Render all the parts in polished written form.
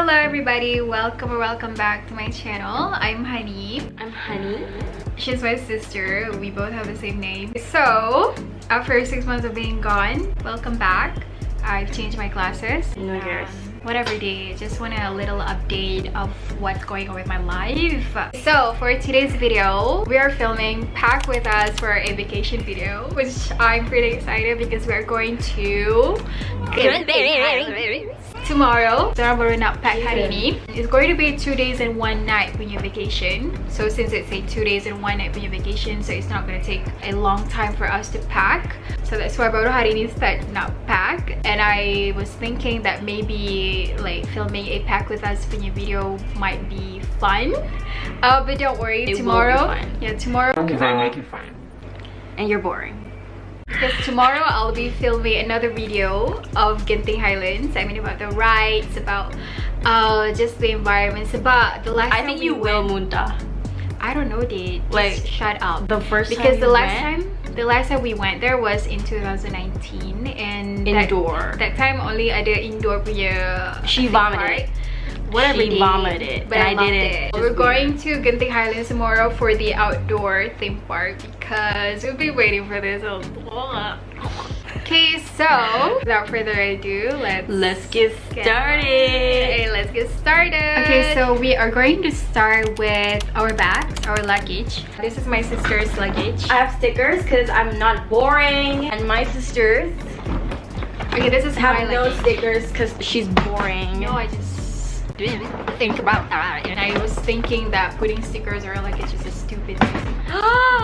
Hello everybody, welcome or welcome back to my channel. I'm Honey. I'm Honey. She's my sister. We both have the same name. So after 6 months of being gone, welcome back. I've changed my glasses. No yours. Whatever day, just want a little update of what's going on with my life. So for today's video, we are filming Pack With Us for a vacation video, which I'm pretty excited because we're going to tomorrow. Sarang baru nak pack hari ni. It's going to be 2 days and 1 night punya vacation. So since it's a 2 days and 1 night punya vacation, so it's not going to take a long time for us to pack. So that's why baru hari ni start nak pack. And I was thinking that maybe like filming a Pack With Us punya video might be fun. But don't worry, tomorrow. Yeah, tomorrow. Because I make it fun. And you're boring. Because tomorrow I'll be filming another video of Genting Highlands. I mean about the rides, about just the environments, about the last I think you will muntah. I don't know, dude. Like, just shut up. The first because time the last time we went there was in 2019 and indoor. That time only ada indoor punya. She vomited. Whatever she vomited, but I did it. We're going to Genting Highlands tomorrow for the outdoor theme park because we've been waiting for this. Okay, so without further ado, let's get started. Hey, let's get started. Okay, so we are going to start with our bags, our luggage. This is my sister's luggage. I have stickers because I'm not boring, and my sisters Okay, this is have my no luggage. stickers because she's boring. No, I just didn't think about that, and I was thinking that putting stickers or luggage is a stupid thing.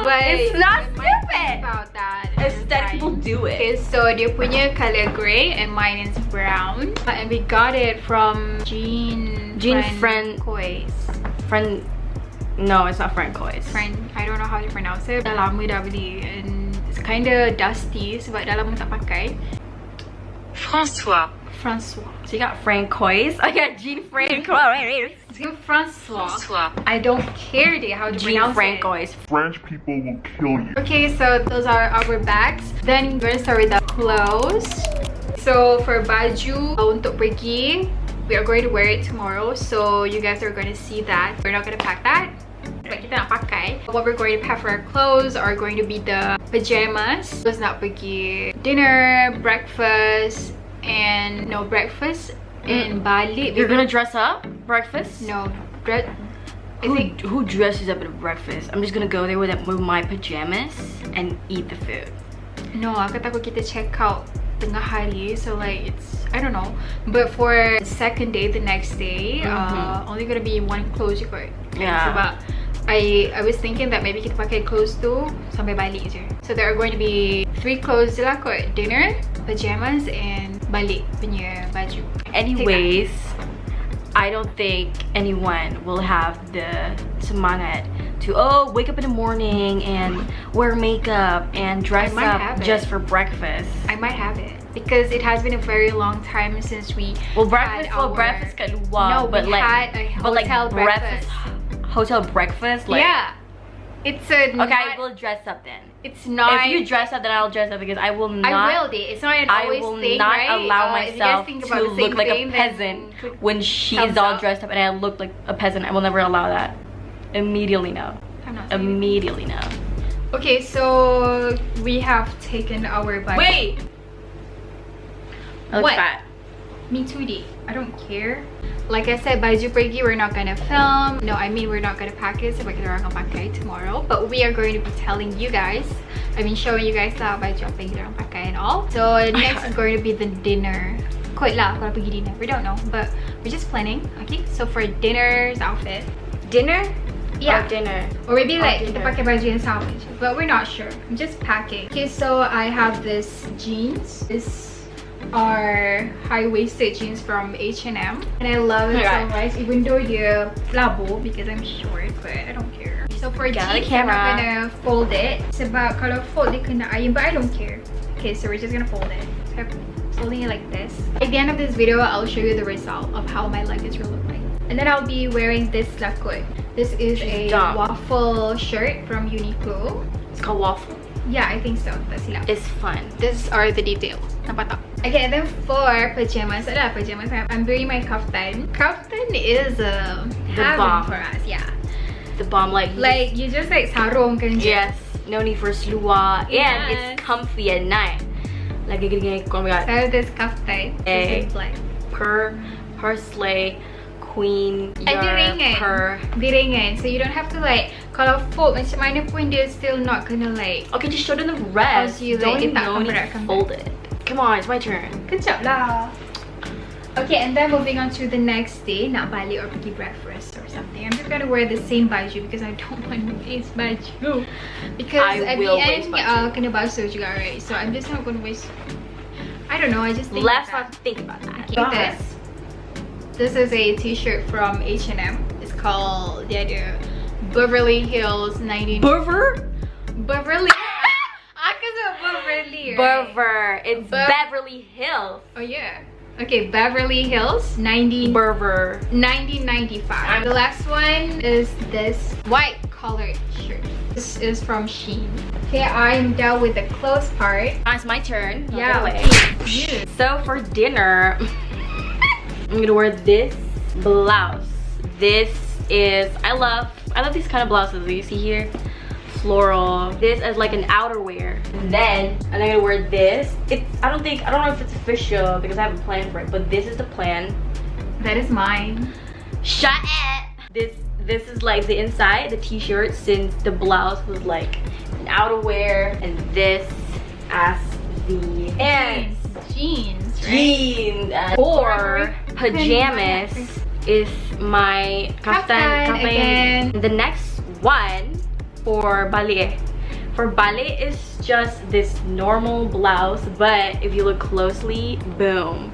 But it's not I might think stupid. about that. Aesthetic people do it. Okay, so dia punya color gray and mine is brown, and we got it from Jean Kois. No, it's not Francois. I don't know how to pronounce it. Dah lama dah beli and it's kinda dusty sebab dah lama tak pakai. François. So you got Francois. I got Jean Francois. It's called François. I don't care how to Jean pronounce Francois. French people will kill you. Okay, so those are our bags. Then we're gonna start with the clothes. So for baju untuk pergi, we are going to wear it tomorrow. So you guys are going to see that. We're not gonna pack that, but kita nak pakai. What we're going to pack for our clothes are going to be the pajamas. Terus nak pergi dinner, breakfast, and no breakfast and balik. You're gonna dress up? Breakfast? No, who dresses up at breakfast? I'm just gonna go there with my pajamas and eat the food. No, aku takut kita check out tengah hari, so like it's, I don't know. But for the second day, the next day, only gonna be one clothes you got. Yeah. Sebab I was thinking that maybe kita pakai clothes tu sampai balik je. So there are going to be 3 clothes je lah kot. Dinner, pajamas, and balik punya baju. Anyways, I don't think anyone will have the semangat to wake up in the morning and wear makeup and dress up just for breakfast. I might have it because it has been a very long time since we breakfast kan luar. No, but we had a hotel breakfast. Hotel breakfast, like, yeah, it's a okay. I will dress up then. It's not. If you dress up, then I'll dress up because I will not. I will. It's not an always thing, right? I will not allow myself to look like a peasant when she's all dressed up and I look like a peasant. I will never allow that. Immediately no. I'm not. Immediately no. Okay, so we have taken our bike. Wait. I look fat. Me too, D. I don't care. Like I said, baju pergi we're not gonna film. No, I mean we're not gonna pack it sebab kita orang akan pakai tomorrow. But we are going to be telling you guys, showing you guys lah baju apa yang kita orang pakai and all. So next is going to be the dinner. Kot lah kalau pergi dinner. We don't know, but we're just planning. Okay, so for dinner's outfit. Dinner? Yeah, dinner. Or maybe like kita pakai baju yang sama, but we're not sure. I'm just packing. Okay, so I have this jeans. This are high-waisted jeans from H&M, and I love it so much, even though they're flabo because I'm short, but I don't care. So for jeans, I'm not gonna fold it. Sebab kalau fold, they kena iron, but I don't care. Okay, so we're just gonna fold it. So I'm folding it like this. At the end of this video, I'll show you the result of how my luggage will look like. And then I'll be wearing this lakot. This is a waffle shirt from Uniqlo. It's called waffle. Yeah, I think so. That's silap. It's fun. These are the details. Nampak tak? Okay, and then for pajamas, I'm wearing my kaftan. Kaftan is heaven bomb for us. Yeah. The bomb, like you just like sarung kan je. yes, no need for seluar, and it's comfy at night. Like gini, oh my god. So this kaftan is black. Per slay queen. And diringan. So you don't have to like kalau fold macam mana pun dia still not gonna like. Okay, just show them the rest. You don't like, even know need to fold it. Come on, it's my turn. Good job lah. Okay, and then moving on to the next day, nak balik or pergi breakfast or something. I'm just gonna wear the same baju because I don't want to waste baju. Because at the end, kena basuh juga, right? So I'm just not gonna waste. I don't know. I just think. Let's not think about that. Okay, this is a t-shirt from H&M. It's called the Beverly Hills 19. Beverly. It's Beverly Hills. Oh yeah. Okay, Beverly Hills 1995. The last one is this white colored shirt. This is from Shein. Okay, I'm done with the clothes part. It's my turn. Yeah. Okay. So for dinner, I'm gonna wear this blouse. This is I love these kind of blouses that you see here. Floral. This as like an outerwear. And then I'm gonna wear this. I don't know if it's official because I haven't planned for it, but this is the plan. That is mine. Shut it. This is like the inside, the t-shirt, since the blouse was like an outerwear, and this as the jeans, right? Jeans. For pajamas is my kaftan again. The next one for ballet. For ballet is just this normal blouse, but if you look closely, boom,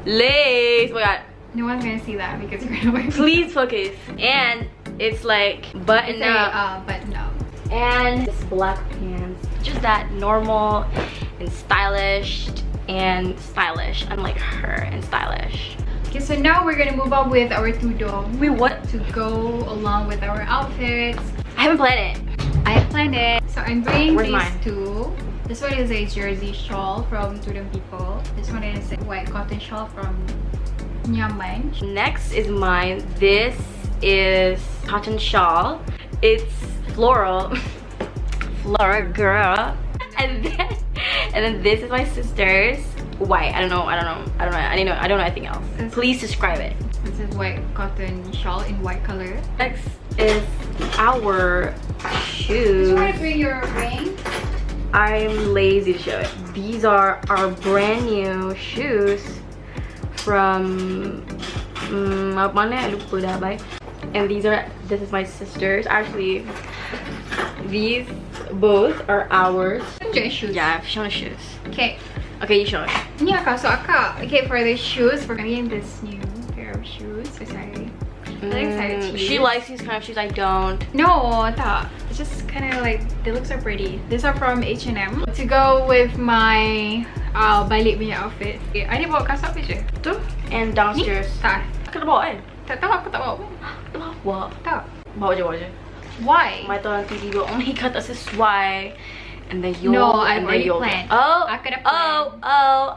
lace. Oh my god. No one's gonna see that because you're gonna wear. Please focus. And it's like button up. Button up. And this black pants. Just that normal and stylish unlike her and stylish. Okay, so now we're gonna move on with our tudong. We want to go along with our outfits. I haven't planned it. I have planned it. So I'm bringing these mine? two. This one is a jersey shawl from Tudong People. This one is a white cotton shawl from Nyaman. Next is mine. This is cotton shawl. It's floral. Floral girl. And then this is my sister's. White. I don't know anything else. Please describe it. This is white cotton shawl in white color. Next is our shoes. Do you want to bring your ring? I'm lazy to show it. These are our brand new shoes from and this is my sister's. Actually, these both are ours. Shoes. Yeah, I've shown the shoes. Okay, you show it. Yeah, so okay, for the shoes, we're getting this new pair of shoes. So sorry. I'm excited to use. She likes these kind of shoes. I don't. No, it's just kind of like they look so pretty. These are from H&M to go with my balik punya outfit. Okay, I bawa kasut apa je? Tu? And downstairs. Tak. Aku dah bawa kan? Tak tahu, aku tak bawa. Bawa. Tak. Bawa je. Why? My tuan tiba-tiba, oh my god, tak sesuai. And then you. No, I've already planned. Oh,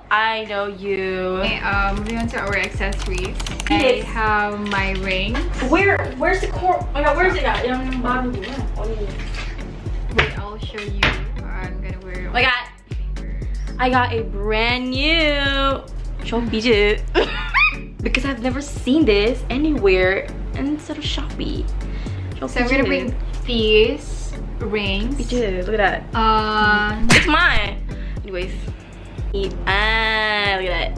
I know you. Okay, moving on to our accessories. I have my ring. Where's the core? Oh my god, where's it at? Wait, I'll show you. I'm gonna wear it. Oh my god, I got a brand new Shopee because I've never seen this anywhere instead of Shopee. So I'm gonna bring these rings. Look at that. It's mine. Anyways, look at that.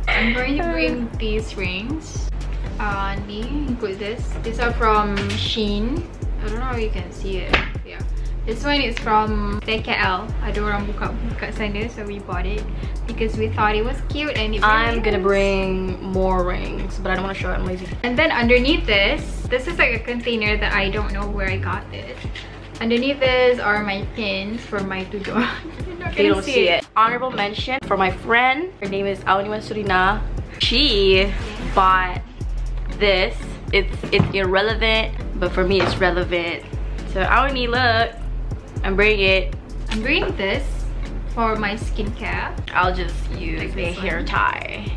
I'm going to bring these rings. Include this. These are from Shein. I don't know if you can see it. Yeah. This one is from TKL. Ada orang buka sana, so we bought it because we thought it was cute and it really I'm gonna bring more rings, but I don't want to show it. I'm lazy. And then underneath this is like a container that I don't know where I got this. Underneath this are my pins for my tudong. They don't see it. Honorable mention for my friend. Her name is Auniwan Surina. She bought this. It's irrelevant, but for me it's relevant. So Auni, look. I'm bringing it. I'm bringing this for my skincare. I'll just use a hair tie.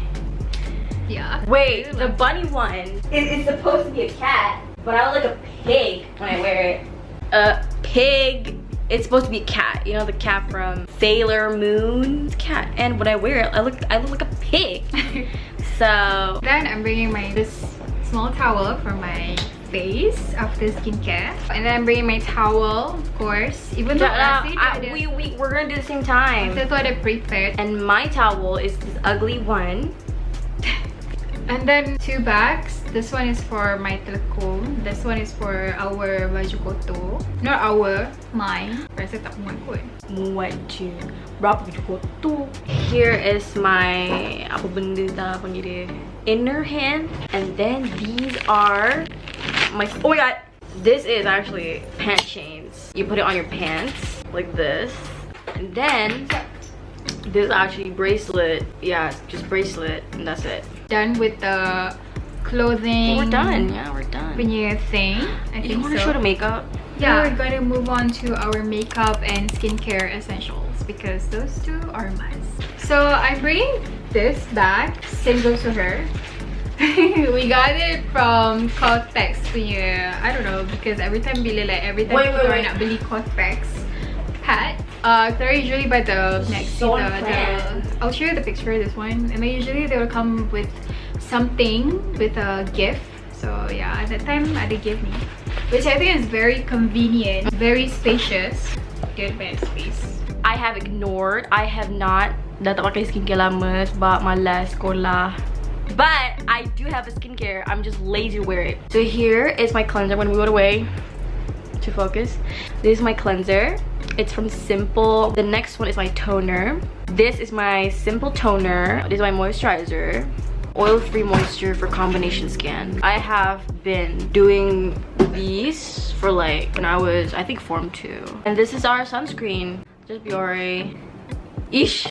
Yeah. Wait, the bunny one is supposed to be a cat, but I look like a pig when I wear it. A pig. It's supposed to be a cat. You know, the cat from Sailor Moon. It's a cat, and when I wear it, I look like a pig. So then I'm bringing this small towel for my face after skincare, and then I'm bringing my towel, of course. Even though we're gonna do the same time. That's what I prepared. And my towel is this ugly one. And then 2 bags. This one is for my telekom. This one is for our baju kotor. Not our, mine. Rasa tak muat kot. Muat je. Berapa baju kotor? Here is my apa benda dah panggil dia, inner hand. And then these are my, oh my god, this is actually pant chains. You put it on your pants like this. And then this is actually bracelet. Yeah, it's just bracelet, and that's it. Done with the clothing. We're done. Yeah, we're done. Veneer thing. I think so. You want to show the makeup? Yeah, we're gonna move on to our makeup and skincare essentials because those two are must. So I'm bringing this bag. Same goes to her. We got it from Kotex punya. I don't know, because every time people nak beli Kotex hat. They're usually by the next to I'll show you the picture of this one, and then usually they will come with something, with a gift. So yeah, at that time they gave me, which I think is very convenient, very spacious, good bed space. I have ignored. I have not dah tak pakai skincare lama sebab malas sekolah. But I do have a skincare. I'm just lazy to wear it. So here is my cleanser when we went away. To focus, this is my cleanser. It's from Simple. The next one is my toner. This is my Simple toner. This is my moisturizer. Oil-free moisture for combination skin. I have been doing these for like when I was, I think, Form 2. And this is our sunscreen. Just Biore. Ish.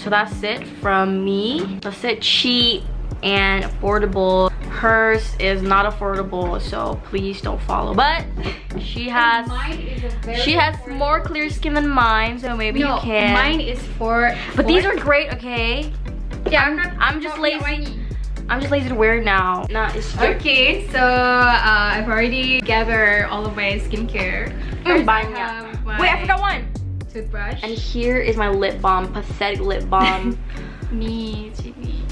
So that's it from me. That's it. Cheap and affordable. Hers is not affordable, so please don't follow. But she has more clear skin than mine, so maybe you can. Mine is for. But these are great, okay? Yeah, I'm just lazy. I'm just lazy to wear it now. Nah, it's okay. So I've already gathered all of my skincare. Wait, I forgot one. Toothbrush. And here is my lip balm, pathetic lip balm. Me, Chibi.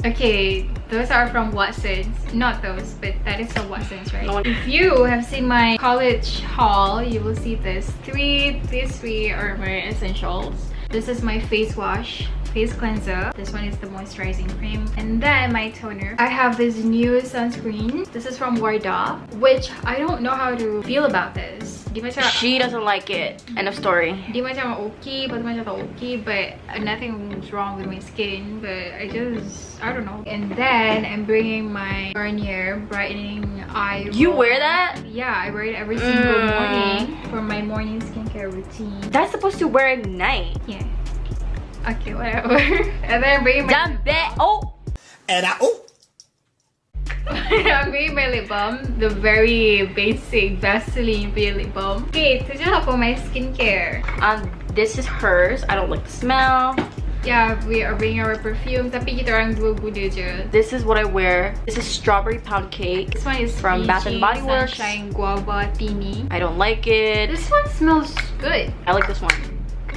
Okay, those are from Watsons. Not those, but that is from Watsons, right? If you have seen my college haul, you will see this. These three are my essentials. This is my face wash, face cleanser. This one is the moisturizing cream. And then my toner. I have this new sunscreen. This is from Wardah, which I don't know how to feel about this. She doesn't like it. End of story. Dia macam okay, lepas tu macam tak okay, but nothing's wrong with my skin. But I don't know. And then I'm bringing my Garnier brightening eye. You wear that? Yeah, I wear it every single morning for my morning skincare routine. That's supposed to wear at night. Yeah. Okay, whatever. And then I'm bringing my I'm bringing my lip balm, the very basic Vaseline lip balm. Okay, itu je lah for my skincare. This is hers. I don't like the smell. Yeah, we are bringing our perfume, tapi kita orang dua guna je. This is what I wear. This is strawberry pound cake. This one is from Bath and Body Works. Sunshine Guava Tini. I don't like it. This one smells good. I like this one.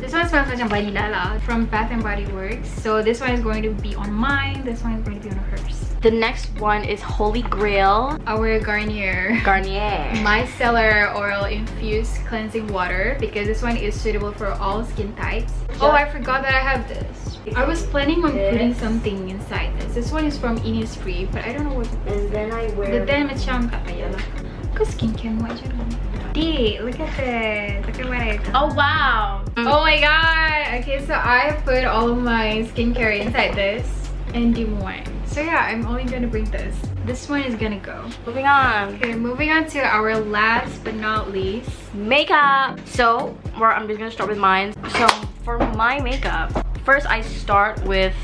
This one smells like vanilla lah, from Bath and Body Works. So this one is going to be on mine. This one is going to be on hers. The next one is Holy Grail. Our Garnier micellar oil infused cleansing water, because this one is suitable for all skin types. Oh, I forgot that I have this. I was planning on putting something inside this. This one is from Innisfree, but I don't know what to put. And then I wear. But then macam tak payahlah. Cause skincare mo aja. Look at this. Look at what I done. Oh wow. Oh my god. Okay, so I put all of my skincare inside this and do more. So yeah, I'm only gonna bring this. This one is gonna go. Moving on. Okay, moving on to our last but not least, makeup. So I'm just gonna start with mine. So for my makeup, first I start with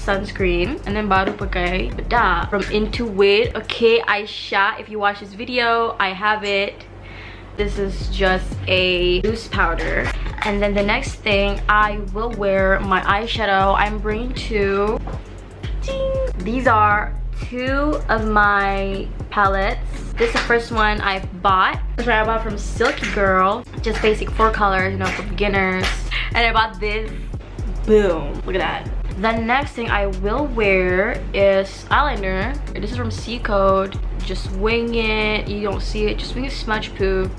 sunscreen. And then baru pakai bedak from Intuit. Okay, Aisha, if you watch this video, I have it. This is just a loose powder. And then the next thing, I will wear my eyeshadow. I'm bringing two. Ding. These are two of my palettes. This is the first one I've bought. This one I bought from Zeeky Girl. Just basic 4 colors, you know, for beginners. And I bought this. Boom. Look at that. The next thing I will wear is eyeliner. This is from C Code. Just wing it. You don't see it. Just wing it smudge proof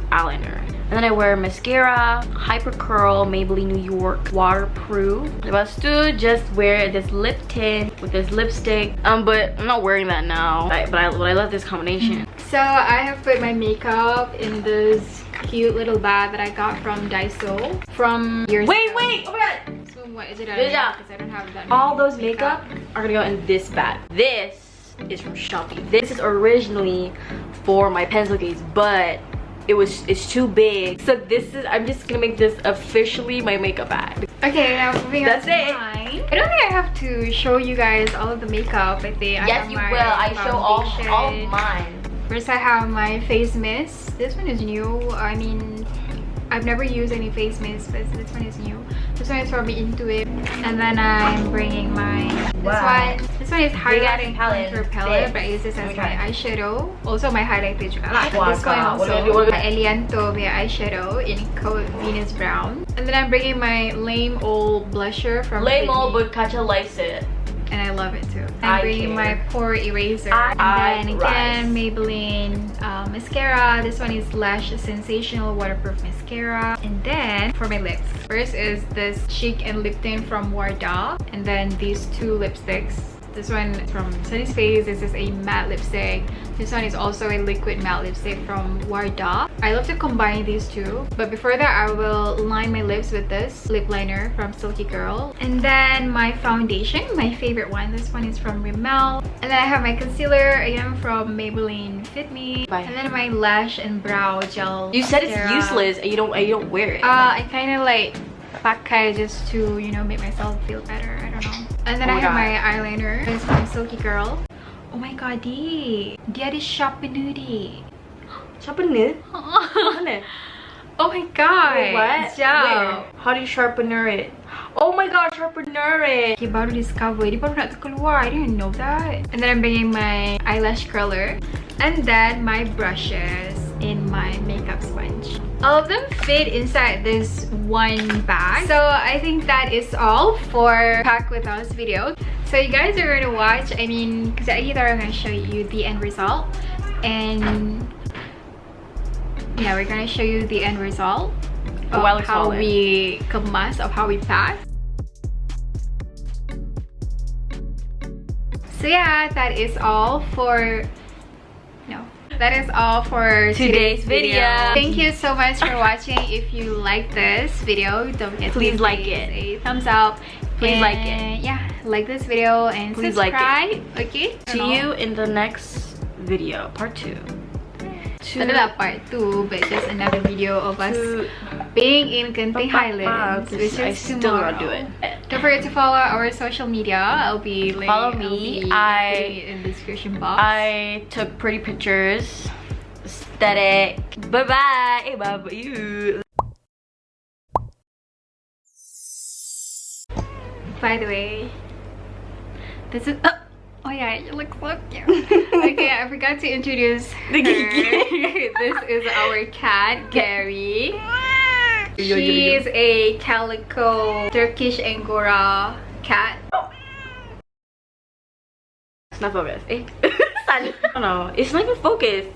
eyeliner. And then I wear mascara, Hyper Curl, Maybelline New York, waterproof. Lepas tu just wear this lip tint with this lipstick. But I'm not wearing that now. But I love this combination. So I have put my makeup in this cute little bag that I got from Daiso from years ago. Wait! Oh my god! So what is it? Because I don't have that. All those makeup are gonna go in this bag. This is from Shopee. This is originally for my pencil case, but it's too big. So this is, I'm just gonna make this officially my makeup bag. Okay, now moving on to it. mine. I don't think I have to show you guys all of the makeup. I think yes, you will. I show all of mine. First, I have my face mist. This one is new. I mean, I've never used any face mist, but this one is new. This one is from Intuit. And then I'm bringing my this one is highlighting contour palette, but I use this as my eyeshadow. Also my highlighter juga lah. This one also my Elianto eyeshadow in coat Venus Brown. And then I'm bringing my lame old blusher from Lame old but kaca likes it. And I love it too. I'm bringing my pore eraser. And then again, Maybelline mascara. This one is Lash Sensational Waterproof Mascara. And then for my lips, first is this cheek and lip tint from Wardah. And then these two lipsticks. This one is from Sunny's Face. This is a matte lipstick. This one is also a liquid matte lipstick from Wardah. I love to combine these two. But before that, I will line my lips with this lip liner from Zeeky Girl. And then my foundation, my favorite one. This one is from Rimmel. And then I have my concealer, again from Maybelline Fit Me. Bye. And then my lash and brow gel. You said it's useless and you don't wear it. I kind of like pakai just to, you know, make myself feel better. I don't know. And then I have my eyeliner. It's from Zeeky Girl. Oh my god, dia ada sharpener dia. Sharpener? Mana? Oh my god. Wait, what? Jauh. How do you sharpener it? Oh my god, sharpener it. Okay, baru discover. Dia baru nak keluar. I didn't know that. And then I'm bringing my eyelash curler. And then my brushes in my makeup sponge. All of them fit inside this one bag. So I think that is all for Pack With Us video. So you guys are going to watch, I mean, because I'm going to show you the end result. And yeah, we're going to show you the end result of how we kemas, of how we pack. So yeah, that is all for today's video. Thank you so much for watching. If you like this video, don't forget to please like it, a thumbs up. Please like it. Yeah, like this video and please subscribe. Like it. Okay, see you in the next video, part 2. Adalah part 2, but just another video of us being in Genting Highlands, which is tomorrow. Do it. Don't forget to follow our social media. I'll be putting it in the description box. I took pretty pictures. Aesthetic. Bye bye. Bye bye. You. By the way, this is. Oh yeah, you look so cute. Okay, I forgot to introduce her. This is our cat, Garry. She is a calico Turkish Angora cat. It's not focused. I don't know. It's not even focused.